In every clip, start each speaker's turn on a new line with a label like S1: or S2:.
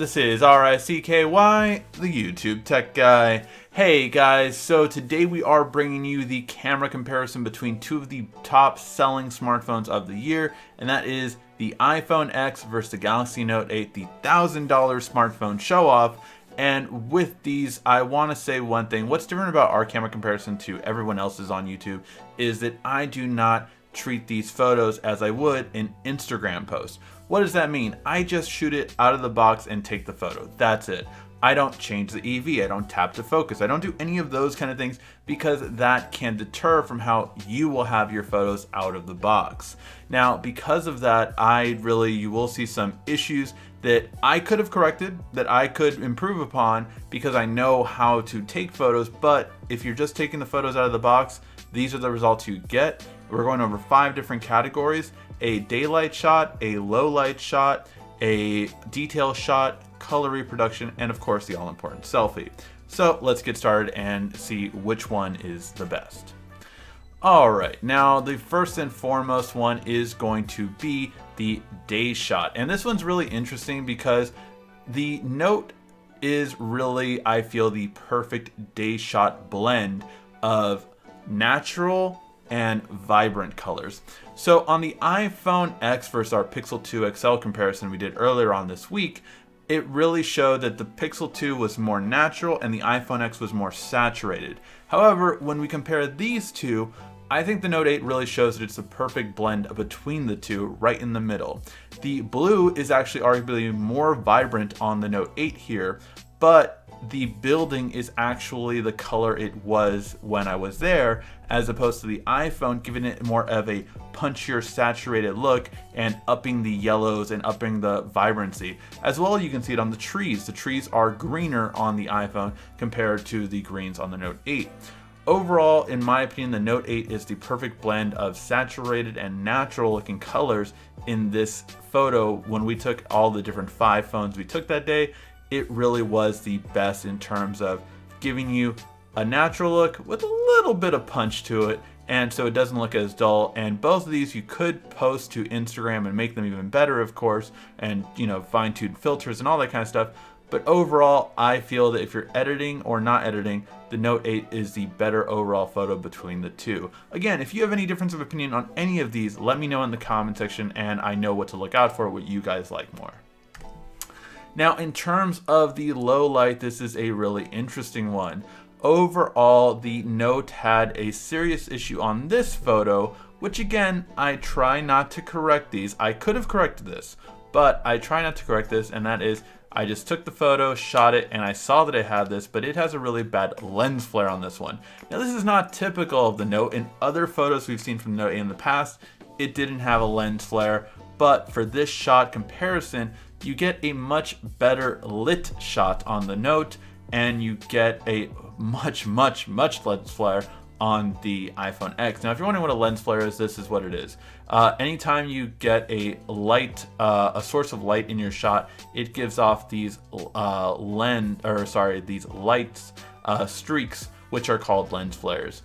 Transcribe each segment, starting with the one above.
S1: This is RICKY, the YouTube Tech Guy. Hey guys, so today we are bringing you the camera comparison between two of the top selling smartphones of the year, and that is the iPhone X versus the Galaxy Note 8, the $1,000 smartphone show-off. And with these, I want to say one thing. What's different about our camera comparison to everyone else's on YouTube is that I do not treat these photos as I would an Instagram post. What does that mean? I just shoot it out of the box and take the photo. That's it. I don't change the EV, I don't tap to focus, I don't do any of those kind of things because that can deter from how you will have your photos out of the box. Now, because of that, you will see some issues that I could have corrected, that I could improve upon because I know how to take photos, but if you're just taking the photos out of the box, these are the results you get. We're going over 5 different categories: a daylight shot, a low light shot, a detail shot, color reproduction, and of course the all-important selfie. So let's get started and see which one is the best. Alright, now the first and foremost one is going to be the day shot. And this one's really interesting because the Note is really, I feel, the perfect day shot blend of natural and vibrant colors. So on the iPhone X versus our Pixel 2 XL comparison we did earlier on this week, it really showed that the Pixel 2 was more natural and the iPhone X was more saturated. However, when we compare these two, I think the Note 8 really shows that it's the perfect blend between the two, right in the middle. The blue is actually arguably more vibrant on the Note 8 here, but the building is actually the color it was when I was there, as opposed to the iPhone, giving it more of a punchier, saturated look and upping the yellows and upping the vibrancy. As well, you can see it on the trees. The trees are greener on the iPhone compared to the greens on the Note 8. Overall, in my opinion, the Note 8 is the perfect blend of saturated and natural looking colors in this photo. When we took all the different 5 phones we took that day, it really was the best in terms of giving you a natural look with a little bit of punch to it, and so it doesn't look as dull. And both of these you could post to Instagram and make them even better, of course, and fine-tune filters and all that kind of stuff. But overall, I feel that if you're editing or not editing, the Note 8 is the better overall photo between the two. Again, if you have any difference of opinion on any of these, let me know in the comment section and I know what to look out for, what you guys like more. Now, in terms of the low light, this is a really interesting one. Overall, the Note had a serious issue on this photo, which again, I try not to correct these. I could have corrected this, but I try not to correct this, and that is, I just took the photo, shot it, and I saw that it had this, but it has a really bad lens flare on this one. Now, this is not typical of the Note. In other photos we've seen from the Note 8 in the past, it didn't have a lens flare, but for this shot comparison, you get a much better lit shot on the Note, and you get a much lens flare on the iPhone X. Now, if you're wondering what a lens flare is, this is what it is. Anytime you get a light, a source of light in your shot, it gives off these these lights, streaks, which are called lens flares.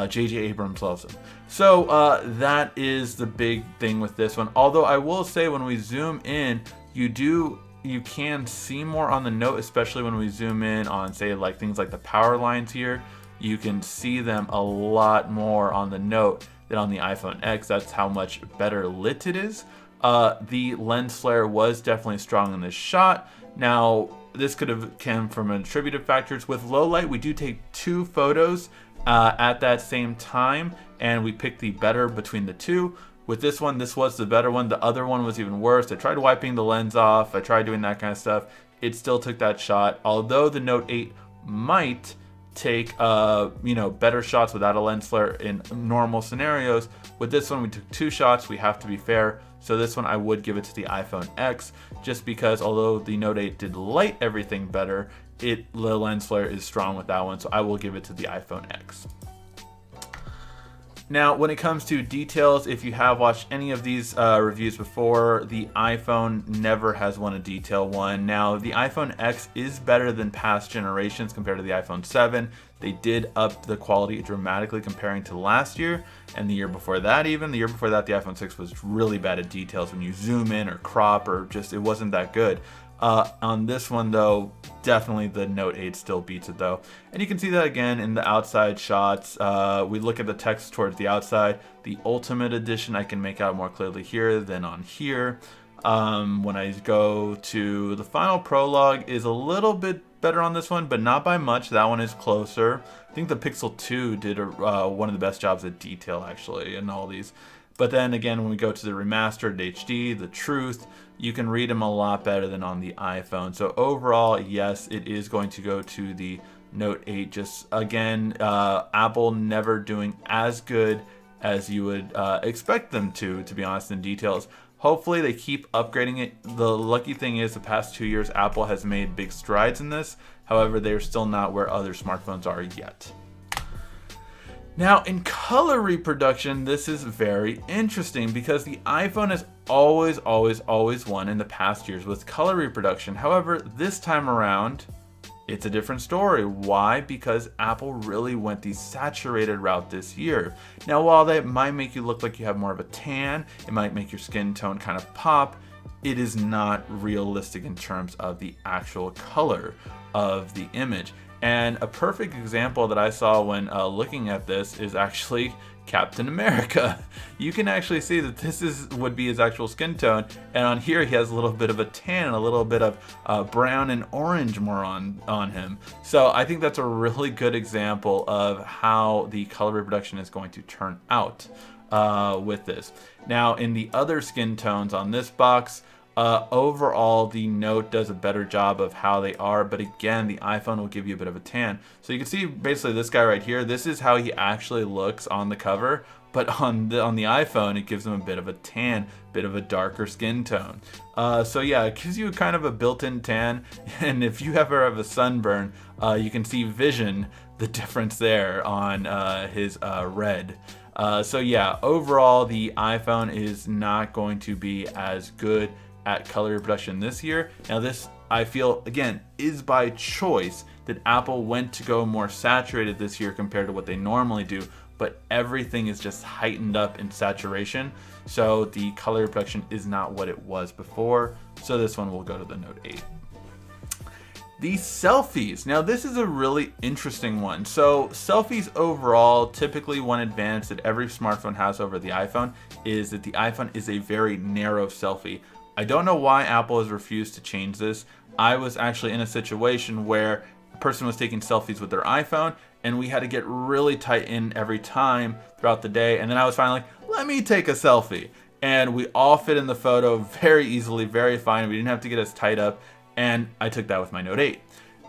S1: J.J. Abrams loves them. So that is the big thing with this one. Although I will say, when we zoom in, you can see more on the Note, especially when we zoom in on, say, like things like the power lines here. You can see them a lot more on the Note than on the iPhone X. That's how much better lit it is. The lens flare was definitely strong in this shot. Now, this could have come from attributive factors. With low light, we do take 2 photos at that same time, and we pick the better between the two. With this one, this was the better one. The other one was even worse. I tried wiping the lens off. I tried doing that kind of stuff. It still took that shot. Although the Note 8 might take better shots without a lens flare in normal scenarios, with this one we took 2 shots. We have to be fair. So this one I would give it to the iPhone X, just because although the Note 8 did light everything better, the lens flare is strong with that one. So I will give it to the iPhone X. Now, when it comes to details, if you have watched any of these reviews before, the iPhone never has won a detail one. Now, the iPhone X is better than past generations compared to the iPhone 7. They did up the quality dramatically comparing to last year and the year before that even. The year before that, the iPhone 6 was really bad at details when you zoom in or crop, or just it wasn't that good. On this one though, definitely the Note 8 still beats it though. And you can see that again in the outside shots. We look at the text towards the outside. The Ultimate Edition I can make out more clearly here than on here. When I go to the Final Prologue is a little bit better on this one, but not by much. That one is closer. I think the Pixel 2 did one of the best jobs at detail actually in all these. But then again, when we go to the remastered HD, the Truth, you can read them a lot better than on the iPhone. So overall, yes, it is going to go to the Note 8. Just again, Apple never doing as good as you would expect them to be honest, in details. Hopefully they keep upgrading it. The lucky thing is the past 2 years, Apple has made big strides in this. However, they're still not where other smartphones are yet. Now, in color reproduction, this is very interesting because the iPhone has always won in the past years with color reproduction. However, this time around, it's a different story. Why? Because Apple really went the saturated route this year. Now, while that might make you look like you have more of a tan, it might make your skin tone kind of pop, it is not realistic in terms of the actual color of the image. And a perfect example that I saw when looking at this is actually Captain America. You can actually see that this would be his actual skin tone, and on here he has a little bit of a tan and a little bit of brown and orange more on him. So I think that's a really good example of how the color reproduction is going to turn out with this. Now, in the other skin tones on this box, overall the Note does a better job of how they are, but again the iPhone will give you a bit of a tan. So you can see basically this guy right here, this is how he actually looks on the cover, but on the iPhone it gives him a bit of a tan, bit of a darker skin tone. So yeah, it gives you kind of a built-in tan, and if you ever have a sunburn, you can see vision the difference there on his red. So yeah, overall the iPhone is not going to be as good at color reproduction this year. Now this, I feel, again, is by choice that Apple went to go more saturated this year compared to what they normally do, but everything is just heightened up in saturation, so the color reproduction is not what it was before. So this one will go to the Note 8. The selfies. Now this is a really interesting one. So selfies overall, typically one advantage that every smartphone has over the iPhone is that the iPhone is a very narrow selfie. I don't know why Apple has refused to change this. I was actually in a situation where a person was taking selfies with their iPhone and we had to get really tight in every time throughout the day, and then I was finally like, let me take a selfie. And we all fit in the photo very easily, very fine. We didn't have to get as tight up, and I took that with my Note 8.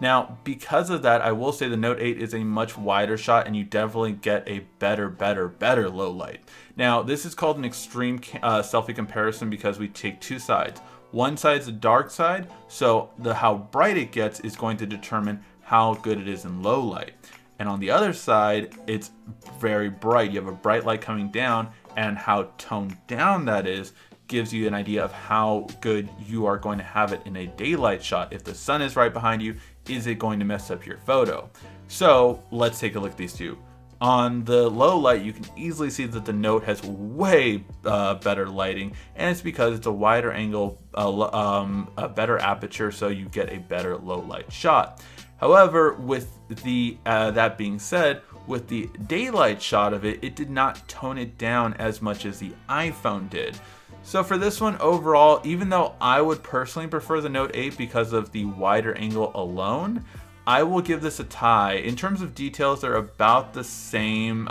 S1: Now, because of that, I will say the Note 8 is a much wider shot and you definitely get a better low light. Now, this is called an extreme selfie comparison because we take two sides. One side is the dark side, so how bright it gets is going to determine how good it is in low light. And on the other side, it's very bright. You have a bright light coming down, and how toned down that is gives you an idea of how good you are going to have it in a daylight shot. If the sun is right behind you, is it going to mess up your photo? So let's take a look at these two. On the low light, you can easily see that the Note has way better lighting, and it's because it's a wider angle, a better aperture, so you get a better low light shot. However, with the that being said, with the daylight shot of it, it did not tone it down as much as the iPhone did. So for this one overall, even though I would personally prefer the Note 8 because of the wider angle alone, I will give this a tie. In terms of details, they're about the same.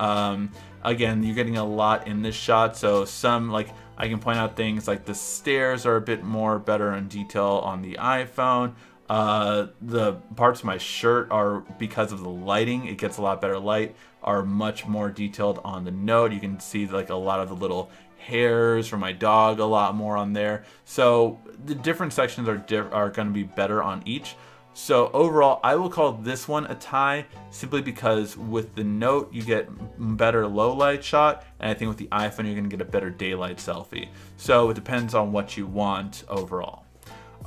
S1: Again, you're getting a lot in this shot, so some, like, I can point out things like the stairs are a bit more better in detail on the iPhone. The parts of my shirt are, because of the lighting, it gets a lot better light, are much more detailed on the Note. You can see like a lot of the little hairs from my dog a lot more on there. So the different sections are going to be better on each. So overall, I will call this one a tie simply because with the Note you get better low light shot, and I think with the iPhone you're going to get a better daylight selfie. So it depends on what you want overall.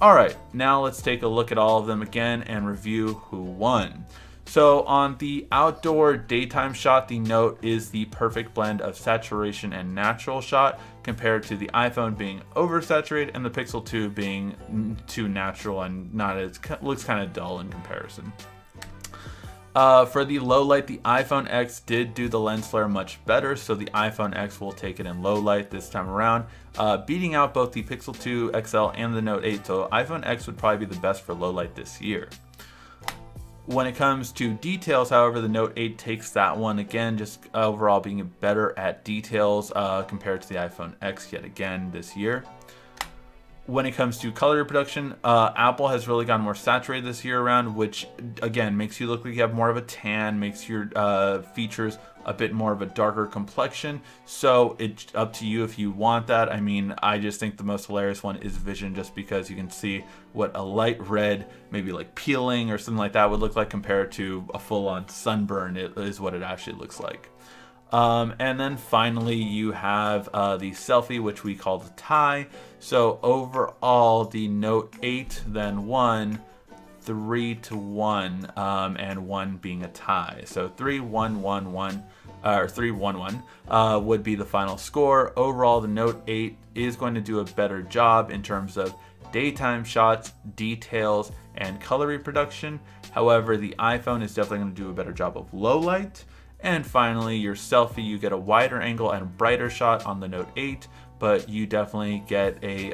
S1: Alright, now let's take a look at all of them again and review who won. So on the outdoor daytime shot, the Note is the perfect blend of saturation and natural shot, compared to the iPhone being oversaturated and the Pixel 2 being too natural and not as, looks kind of dull in comparison. For the low light, the iPhone X did do the lens flare much better, so the iPhone X will take it in low light this time around, beating out both the Pixel 2 XL and the Note 8, so iPhone X would probably be the best for low light this year. When it comes to details, however, the Note 8 takes that one again, just overall being better at details compared to the iPhone X yet again this year. When it comes to color reproduction, Apple has really gotten more saturated this year around, which again makes you look like you have more of a tan, makes your features a bit more of a darker complexion. So it's up to you if you want that. I mean, I just think the most hilarious one is Vision, just because you can see what a light red, maybe like peeling or something like that would look like compared to a full-on sunburn. It is what it actually looks like. And then finally you have the selfie, which we call the tie. So overall the Note 8 then won 3-1, and 1 being a tie. So 3-1-1-1 or 3-1-1 would be the final score. Overall the Note 8 is going to do a better job in terms of daytime shots, details, and color reproduction. However, the iPhone is definitely going to do a better job of low light. And finally, your selfie, you get a wider angle and brighter shot on the Note 8, but you definitely get a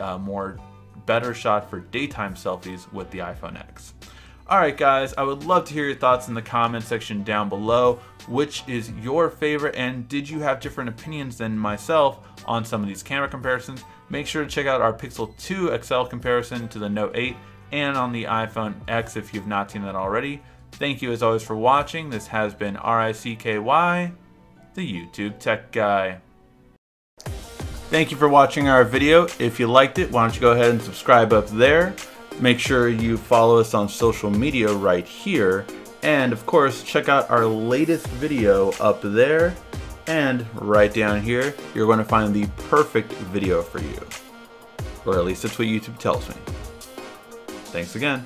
S1: better shot for daytime selfies with the iPhone X. Alright guys, I would love to hear your thoughts in the comment section down below. Which is your favorite, and did you have different opinions than myself on some of these camera comparisons? Make sure to check out our Pixel 2 XL comparison to the Note 8 and on the iPhone X if you've not seen that already. Thank you as always for watching. This has been RICKY, the YouTube Tech Guy. Thank you for watching our video. If you liked it, why don't you go ahead and subscribe up there. Make sure you follow us on social media right here. And of course, check out our latest video up there. And right down here, you're going to find the perfect video for you. Or at least that's what YouTube tells me. Thanks again.